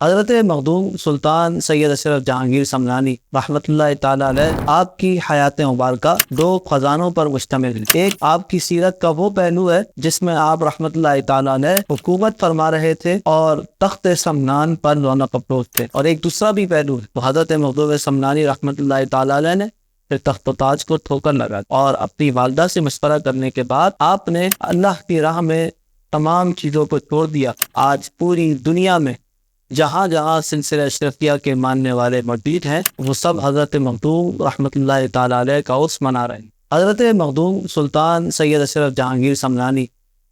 حضرت مخدوم سلطان سید اشرف جہانگیر سمنانی رحمۃ اللہ تعالی علیہ، آپ کی حیات مبارکہ دو خزانوں پر مشتمل ہے۔ ایک آپ کی سیرت کا وہ پہلو ہے جس میں آپ رحمۃ اللہ تعالی علیہ حکومت فرما رہے تھے اور تخت سمنان پر رونق افروز تھے، اور ایک دوسرا بھی پہلو ہے۔ تو حضرت مخدوم سمنانی رحمۃ اللہ تعالی علیہ نے پھر تخت و تاج کو ٹھوکر لگا اور اپنی والدہ سے مشورہ کرنے کے بعد آپ نے اللہ کی راہ میں تمام چیزوں کو چھوڑ دیا۔ آج پوری دنیا میں جہاں جہاں سلسلہ اشرفیہ کے ماننے والے موجود ہیں، وہ سب حضرت مخدوم رحمۃ اللہ تعالی علیہ کا عرس منا رہے ہیں۔ حضرت مخدوم سلطان سید اشرف جہانگیر سمنانی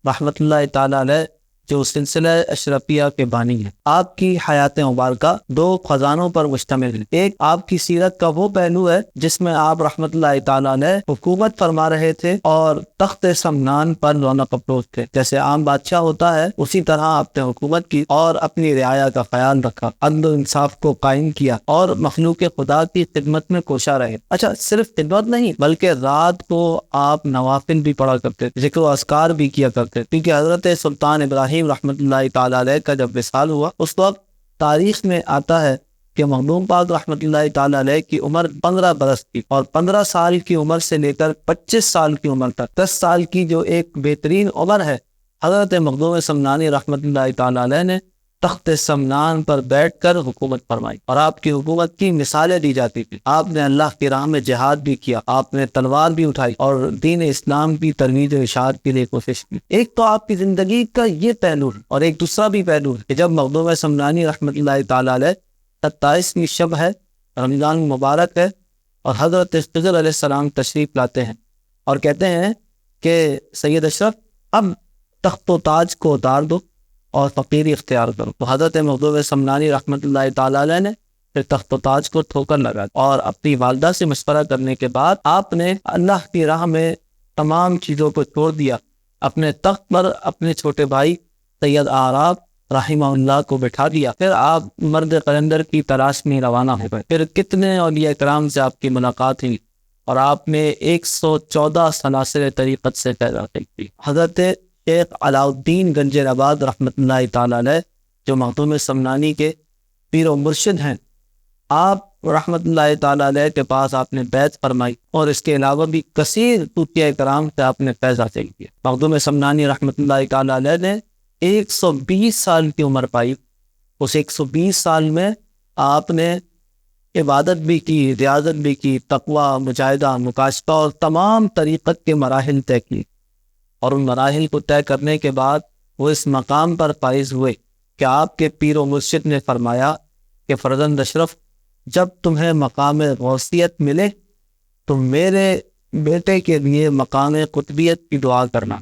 رحمۃ اللہ تعالی علیہ جو سلسلہ اشرفیہ کے بانی ہیں، آپ کی حیات مبارکہ دو خزانوں پر مشتمل ہے۔ ایک آپ کی سیرت کا وہ پہلو ہے جس میں آپ رحمۃ اللہ تعالی علیہ حکومت فرما رہے تھے اور تخت سمنان پر رونق افروز تھے۔ جیسے عام بادشاہ ہوتا ہے اسی طرح آپ نے حکومت کی اور اپنی رعایا کا خیال رکھا، عدل و انصاف کو قائم کیا اور مخلوق خدا کی خدمت میں کوشاں رہے۔ اچھا، صرف خدمت نہیں بلکہ رات کو آپ نوافل بھی پڑھا کرتے، ذکر و اذکار بھی کیا کرتے، کیونکہ حضرت سلطان ابراہیم رحمۃ اللہ تعالی علیہ کا جب وصال ہوا اس وقت تاریخ میں آتا ہے کہ مخدوم پاک رحمۃ اللہ تعالی علیہ کی عمر 15 برس کی، اور 15 سال کی عمر سے لے کر 25 سال کی عمر تک 10 سال کی جو ایک بہترین عمر ہے، حضرت مخدوم سمنانی رحمۃ اللہ تعالی علیہ نے تخت سمنان پر بیٹھ کر حکومت فرمائی، اور آپ کی حکومت کی مثالیں دی جاتی تھی۔ آپ نے اللہ کی راہ میں جہاد بھی کیا، آپ نے تلوار بھی اٹھائی اور دین اسلام کی ترویج و اشاعت کے لیے کوشش کی۔ ایک تو آپ کی زندگی کا یہ پہلو ہے، اور ایک دوسرا بھی پہلو ہے کہ جب مخدوم سمنانی رحمۃ اللہ تعالی علیہ 27ویں شب ہے، رمضان مبارک ہے، اور حضرت خضر علیہ السلام تشریف لاتے ہیں اور کہتے ہیں کہ سید اشرف اب تخت و تاج کو اتار دو اور فقیری اختیار کرو۔ تو حضرت مخدوم سمنانی رحمۃ اللہ تعالی علیہ نے پھر تخت و تاج کو ٹھوکر لگا اور اپنی والدہ سے مشورہ کرنے کے بعد آپ نے اللہ کی راہ میں تمام چیزوں کو چھوڑ دیا، اپنے تخت پر اپنے چھوٹے بھائی سید آراب رحمہ اللہ کو بٹھا دیا۔ پھر آپ مرد قلندر کی تلاش میں روانہ ہو گئے۔ پھر کتنے اولیاء کرام سے آپ کی ملاقات ہوئی اور آپ نے 114 سلاسل طریقت سے فیض حاصل کی۔ حضرت شیخ علاء الدین گنجر آباد رحمۃ اللہ تعالی علیہ جو مخدوم سمنانی کے پیر و مرشد ہیں، آپ رحمۃ اللہ تعالی علیہ کے پاس آپ نے بیعت فرمائی، اور اس کے علاوہ بھی کثیر صوفیاء کرام سے آپ نے فیض حاصل کیا۔ مخدوم سمنانی رحمۃ اللہ تعالی علیہ نے 120 سال کی عمر پائی۔ اس 120 سال میں آپ نے عبادت بھی کی، ریاضت بھی کی، تقوی، مجاہدہ، مکاشفہ اور تمام طریقت کے مراحل طے کی، اور ان مراحل کو طے کرنے کے بعد وہ اس مقام پر فائز ہوئے کہ آپ کے پیر و مرشد نے فرمایا کہ فرزند اشرف، جب تمہیں مقام غوثیت ملے تو میرے بیٹے کے لیے مقام قطبیت کی دعا کرنا،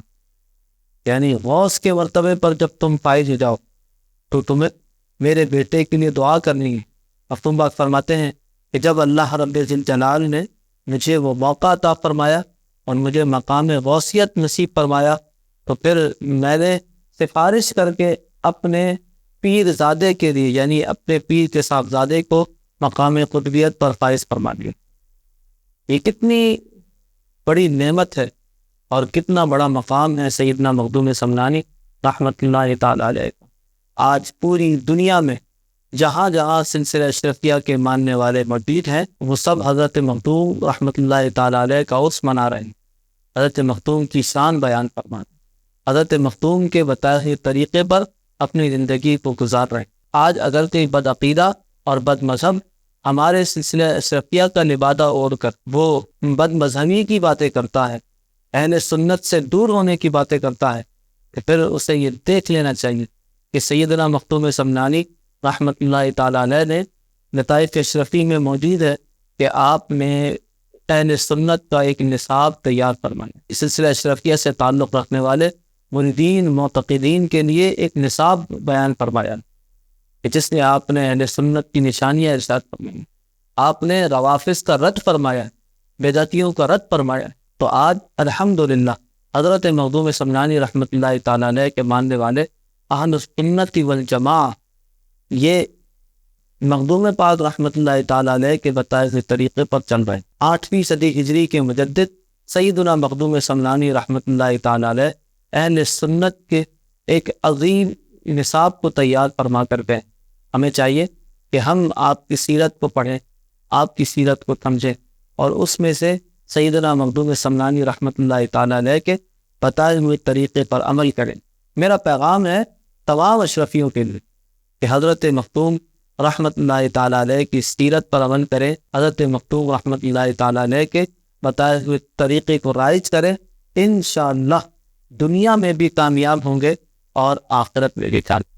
یعنی غوث کے مرتبے پر جب تم فائز ہو جاؤ تو تمہیں میرے بیٹے کے لیے دعا کرنی ہے۔ اب تم بات فرماتے ہیں کہ جب اللہ رب ذوالجلال نے مجھے وہ موقع عطا فرمایا اور مجھے مقام غوثیت نصیب فرمایا، تو پھر میں نے سفارش کر کے اپنے پیر زادے کے لیے، یعنی اپنے پیر کے صاحبزادے کو مقام قطبیت پر فائز فرما دیا۔ یہ کتنی بڑی نعمت ہے اور کتنا بڑا مقام ہے سیدنا مخدوم سمنانی رحمۃ اللہ تعالی علیہ کا۔ آج پوری دنیا میں جہاں جہاں سلسلہ اشرفیہ کے ماننے والے موجود ہیں، وہ سب حضرت مخدوم رحمۃ اللہ تعالی علیہ کا عرس منا رہے ہیں، حضرت مخدوم کی شان بیان فرما رہے ہیں، حضرت مخدوم کے بتائے ہوئے طریقے پر اپنی زندگی کو گزار رہے ہیں۔ آج اگر کوئی بد عقیدہ اور بد مذہب ہمارے سلسلہ اشرفیہ کا لبادہ اوڑھ کر وہ بد مذہبی کی باتیں کرتا ہے، اہل سنت سے دور ہونے کی باتیں کرتا ہے، تو پھر اسے یہ دیکھ لینا چاہیے کہ سیدنا مخدوم سمنانی رحمۃ اللہ تعالی علیہ نے لطائف اشرفی میں موجود ہے کہ آپ نے اہل سنت کا ایک نصاب تیار فرمایا، اس سلسلہ اشرفیہ سے تعلق رکھنے والے مریدین معتقدین کے لیے ایک نصاب بیان فرمایا کہ جس نے آپ نے اہل سنت کی نشانیاں ارشاد فرمائی، آپ نے روافض کا رد فرمایا، بدعتیوں کا رد فرمایا۔ تو آج الحمدللہ حضرت مخدوم سمنانی رحمۃ اللہ تعالی علیہ کے ماننے والے اہل سنت والجماعہ یہ مخدوم پاک رحمۃ اللہ تعالی علیہ کے بتائے ہوئے طریقے پر چل رہے ہیں۔ 8ویں صدی ہجری کے مجدد سیدنا مخدوم سمنانی رحمۃ اللہ تعالی علیہ اہل سنت کے ایک عظیم نصاب کو تیار فرما کر گئے، ہمیں چاہیے کہ ہم آپ کی سیرت کو پڑھیں، آپ کی سیرت کو سمجھیں، اور اس میں سے سیدنا مخدوم سمنانی رحمۃ اللہ تعالیٰ علیہ کے بتائے ہوئے طریقے پر عمل کریں۔ میرا پیغام ہے تمام اشرفیوں کے لیے کہ حضرت مختوم رحمۃ اللہ تعالیٰ علیہ کی سیرت پر عمل کریں، حضرت مختوم رحمۃ اللہ تعالیٰ علیہ کے بتائے ہوئے طریقے کو رائج کریں، انشاءاللہ دنیا میں بھی کامیاب ہوں گے اور آخرت میں بھی کامیاب۔